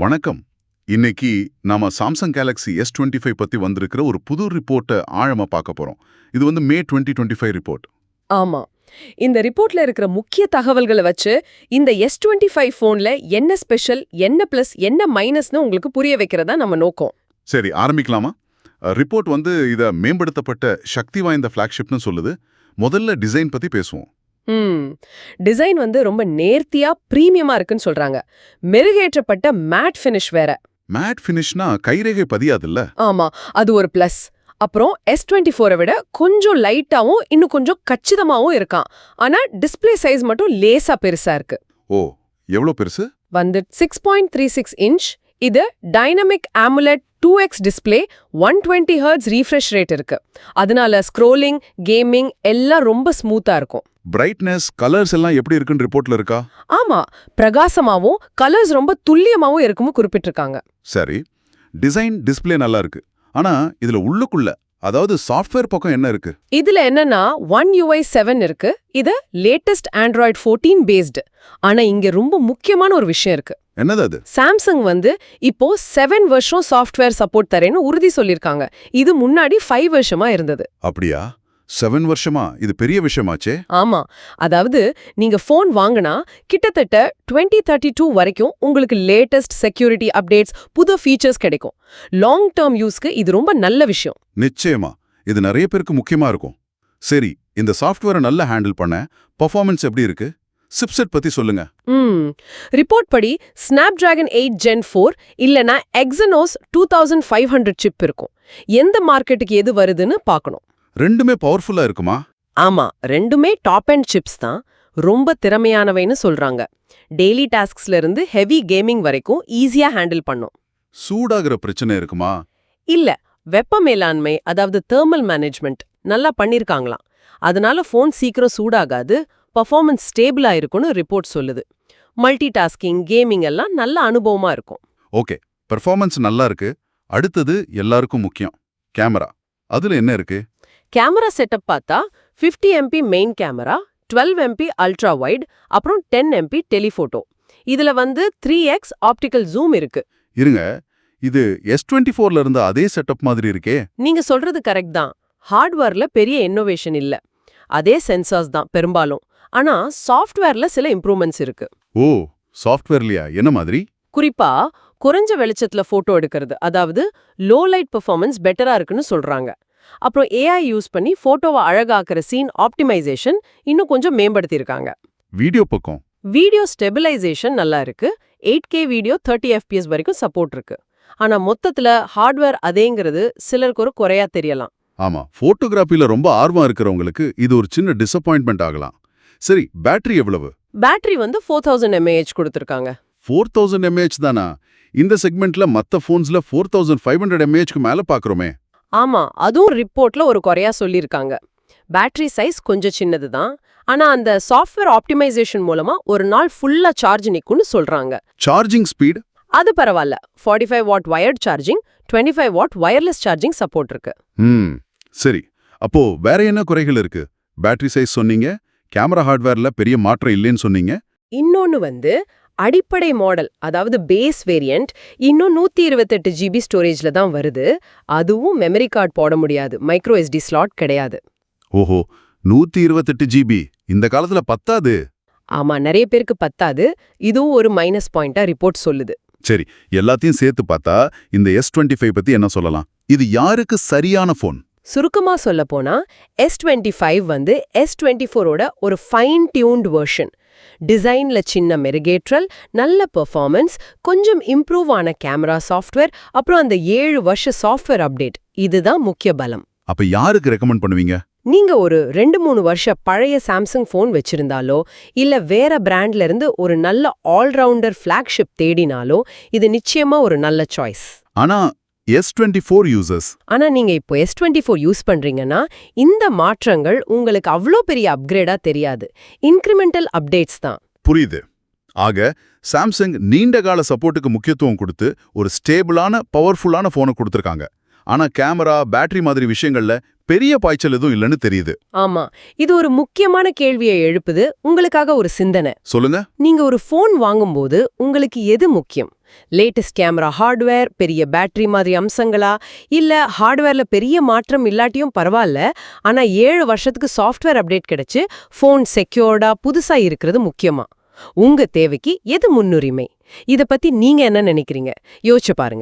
வணக்கம். இன்னைக்கு நாம சாம்சங் கேலக்ஸி S25 பத்தி வந்திருக்கிற ஒரு புது ரிப்போர்ட்டை ஆழமா பார்க்க போறோம். இது மே 2025 ரிப்போர்ட். ஆமா. இந்த ரிப்போர்ட்ல இருக்கிற முக்கிய தகவல்களை வச்சு இந்த S25 போன்ல என்ன ஸ்பெஷல், என்ன பிளஸ், என்ன மைனஸ்னு உங்களுக்கு புரிய வைக்கிறதா நம்ம நோக்கம். சரி, ஆரம்பிக்கலாமா? ரிப்போர்ட் இத மேம்படுத்தப்பட்ட சக்தி வாய்ந்த ஃபிளாக்ஷிப்னு சொல்லுது. முதல்ல டிசைன் பத்தி பேசுவோம். டிசைன் ரொம்ப நேர்த்தியா பிரீமியமா இருக்குன்னு சொல்றாங்க. மெருகேற்றப்பட்ட மேட் ஃபினிஷ் வேற. மேட் ஃபினிஷ்னா கைரேகை பதியாதுல்ல? ஆமா, அது ஒரு பிளஸ். அப்புறம் S24 விட கொஞ்சம் லைட்டாவும் இன்னும் கொஞ்சம் கச்சிதமாவும் இருக்கான். ஆனா டிஸ்ப்ளே சைஸ் மட்டும் லேசா பெருசா இருக்கு. ஓ, எவ்வளவு பெருசு? 6.36 இன்ச். இது dynamic AMOLED 2x display, 120 Hz refresh rate இருக்கு. அதனால ஸ்க்ரோலிங், கேமிங் எல்லாம் ரொம்ப ஸ்மூத்தா இருக்கும். பிரைட்னஸ், கலர்ஸ் எல்லாம் எப்படி இருக்குன்னு ரிப்போர்ட்ல இருக்கா? ஆமா, பிரகாசமாவும் கலர்ஸ் ரொம்ப துல்லியமாவும் இருக்குன்னு குறிப்பிட்டிருக்காங்க. சரி, டிசைன், டிஸ்ப்ளே நல்லா இருக்கு. ஆனா இதுல உள்ளுக்குள்ள, அதாவது சாஃப்ட்வேர் பக்கம் என்ன இருக்கு? இதுல என்னன்னா One UI 7 இருக்கு. இது லேட்டஸ்ட் Android 14 பேஸ்டு. ஆனா இங்க ரொம்ப முக்கியமான ஒரு விஷயம் இருக்கு. என்னது அது? சாம்சங் இப்போ 7 வருஷம் சாஃப்ட்வேர் சப்போர்ட் தரேன்னு உறுதி சொல்லிருக்காங்க. இது முன்னாடி 5 வருஷமா இருந்தது. அப்படியா? 7 வருஷமா? இது பெரிய விஷயமாச்சே. ஆமா, அதாவது நீங்க போன் வாங்கினா கிட்டத்தட்ட 2032 வரைக்கும் உங்களுக்கு லேட்டஸ்ட் செக்யூரிட்டி அப்டேட்ஸ், புது ஃபீச்சர்ஸ் கிடைக்கும். லாங் டேர்ம் யூஸ்க்கு இது ரொம்ப நல்ல விஷயம். நிச்சயமா, இது நிறைய பேருக்கு முக்கியமா இருக்கும். சரி, இந்த சாஃப்ட்வேரை நல்லா ஹேண்டில் பண்ண பெர்ஃபார்மன்ஸ் எப்படி இருக்கு? சிப்செட் பத்தி சொல்லுங்க. ரிப்போர்ட் படி Snapdragon 8 Gen 4 இல்லனா Exynos 2500 சிப் இருக்கும். எந்த மார்க்கெட்டுக்கு எது வருதுன்னு பார்க்கணும். ரெண்டுமே பவர்ஃபுல்லா இருக்குமா? ஆமா, ரெண்டுமே டாப் அண்ட் சிப்ஸ் தான். ரொம்ப திறமையானவைன்னு சொல்றாங்க. டெய்லி டாஸ்க்ஸ்ல இருந்து ஹெவி கேமிங் வரைக்கும் ஈஸியா ஹேண்டில் பண்ணும். சூடாகிற பிரச்சனை இருக்குமா? இல்ல, வெப்ப மேலாண்மை, அதாவது தெர்மல் மேனேஜ்மெண்ட் நல்லா பண்ணிருக்காங்களாம். அதனால போன் சீக்கிரம் சூடாகாது, பர்ஃபார்மன்ஸ் ஸ்டேபிளா இருக்கும்னு ரிப்போர்ட் சொல்லுது. மல்டி டாஸ்கிங், கேமிங் எல்லாம் நல்ல அனுபவமா இருக்கும். ஓகே, பெர்ஃபார்மன்ஸ் நல்லா இருக்கு. அடுத்தது எல்லாருக்கும் முக்கியம், கேமரா. அதுல என்ன இருக்கு? கேமரா செட்டப் பார்த்தா 50 MP main camera, 12 MP ultra wide, அப்புறம் 10 MP டெலிஃபோட்டோ. இதுல 3x ஆப்டிக்கல் ஜூம் இருக்கு. இருங்க, இது S24ல இருந்த அதே செட்டப் மாதிரி இருக்கே. நீங்க சொல்றது கரெக்ட் தான். ஹார்ட்வேர்ல பெரிய இன்னோவேஷன் இல்ல. அதே சென்சார்ஸ் தான் பெரும்பாலும். ஆனா சாஃப்ட்வேர்ல சில இம்ப்ரூவ்மெண்ட்ஸ் இருக்கு. ஓ, சாஃப்ட்வேர்லயா? என்ன மாதிரி? குறிப்பா குறைஞ்ச வெளிச்சத்துல போட்டோ எடுக்கிறது, அதாவது லோ லைட் பெர்ஃபார்மன்ஸ் பெட்டரா இருக்குன்னு சொல்றாங்க. அப்புறம் AI யூஸ் பண்ணி போட்டோவை அழகாக்குற சீன் ஆப்டிமைசேஷன் இன்னும் கொஞ்சம் மேம்படுத்தியிருக்காங்க. வீடியோ பக்கம்? வீடியோ ஸ்டெபிலைசேஷன் நல்லா இருக்கு. 8K வீடியோ 30 FPS வரைக்கும் சப்போர்ட் இருக்கு. ஆனா மொத்தத்துல ஹார்ட்வேர் அதேங்கிறது சிலருக்கு ஒரு குறையா தெரியலாம். ஆமா, போட்டோகிராஃபில ரொம்ப ஆர்வம் இருக்கிறவங்களுக்கு இது ஒரு சின்ன டிசப்பாயின்ட்மெண்ட் ஆகலாம். சரி, பேட்டரி எவ்வளவு? பேட்டரி 4000 mAh கொடுத்திருக்காங்க. 4000 mAh தானா? இந்த செக்மெண்ட்ல மத்த போன்ஸ்ல 4500 mAhக்கு மேல பாக்குறோமே. ஆமா, அதுவும் ரிப்போர்ட்ல ஒரு குறையா சொல்லியிருக்காங்க. பேட்டரி சைஸ் கொஞ்சம் சின்னது தான். ஆனா அந்த சாஃப்ட்வேர் ஆப்டிமைசேஷன் மூலமா ஒரு நாள் ஃபுல்லா சார்ஜ் நிக்கும்னு சொல்றாங்க. Charging speed? அது பரவாயில்ல. 45 what wired charging, 25 what wireless charging support இருக்கு. சரி, அப்போ வேற என்ன குறைகள் இருக்கு? பேட்டரி சைஸ் சொன்னீங்க, கேமரா ஹார்ட்வேர்ல பெரிய மாற்றம் இல்லைன்னு சொன்னீங்க. இன்னொன்னு அடிப்படை மாடல், அதாவது பேஸ் வேரியன்ட், இன்னும் 128 GB ஸ்டோரேஜ்ல தான் வருது. அதுவும் மெமரி கார்டு போட முடியாது, மைக்ரோ SD ஸ்லாட் கிடையாது. ஓஹோ, 128 GB இந்த காலத்துல பத்தாது. ஆமா, நிறைய பேருக்கு பத்தாது. இதுவும் ஒரு மைனஸ் பாயிண்டா ரிப்போர்ட் சொல்லுது. சரி, எல்லாத்தையும் சேர்த்து பார்த்தா இந்த S25 பத்தி என்ன சொல்லலாம்? இது யாருக்கு சரியான போன்? சுருக்கமா சொல்ல போனா S25 S24ஓட ஒரு ஃபைன் டியூன்ட் வெர்ஷன். டிசைன்ல சின்ன மெருகேற்றல், நல்ல பெர்ஃபார்மன்ஸ், கொஞ்சம் இம்ப்ரூவ் ஆன கேமரா சாஃப்ட்வேர், அப்புறம் அந்த 7 வருஷ சாஃப்ட்வேர் அப்டேட், இதுதான் முக்கிய பலம். அப்ப யாருக்கு ரெக்கமெண்ட் பண்ணுவீங்க? நீங்க ஒரு 2-3 வருஷ பழைய சாம்சங் போன் வச்சிருந்தாலோ, இல்ல வேற பிராண்ட்ல இருந்து ஒரு நல்ல ஆல்ரவுண்டர் ஃபிளாக்ஷிப் தேடினாலோ இது நிச்சயமா ஒரு நல்ல சாய்ஸ். ஆனா S24 யூசர்ஸ்? ஆனா நீங்க இப்போ S24 யூஸ் பண்றீங்கன்னா இந்த மாற்றங்கள் உங்களுக்கு அவ்வளோ பெரிய அப்கிரேடா தெரியாது. இன்கிரிமெண்டல் அப்டேட்ஸ் தான். புரியுது. ஆக சாம்சங் நீண்ட கால சப்போர்ட்டுக்கு முக்கியத்துவம் கொடுத்து ஒரு ஸ்டேபிளான, பவர்ஃபுல்லான போனை கொடுத்திருக்காங்க. ஆனா கேமரா, பேட்டரி மாதிரி விஷயங்கள்ல பெரிய பாய்ச்சல் எதுவும் இல்லைன்னு தெரியுது. ஆமா, இது ஒரு முக்கியமான கேள்வியை எழுப்புது. உங்களுக்காக ஒரு சிந்தனை. சொல்லுங்க. நீங்க ஒரு போன் வாங்கும்போது உங்களுக்கு எது முக்கியம்? லேட்டஸ்ட் கேமரா ஹார்ட்வேர், பெரிய பேட்டரி மாதிரி அம்சங்களா, இல்ல ஹார்ட்வேர்ல பெரிய மாற்றம் இல்லாட்டியும் பரவாயில்ல, ஆனா 7 வருஷத்துக்கு சாஃப்ட்வேர் அப்டேட் கிடைச்சு ஃபோன் செக்யூர்டா புதுசா இருக்கிறது முக்கியமா? உங்க தேவைக்கு எது முன்னுரிமை? இத பத்தி நீங்க என்ன நினைக்கிறீங்க? யோசிச்சு பாருங்க.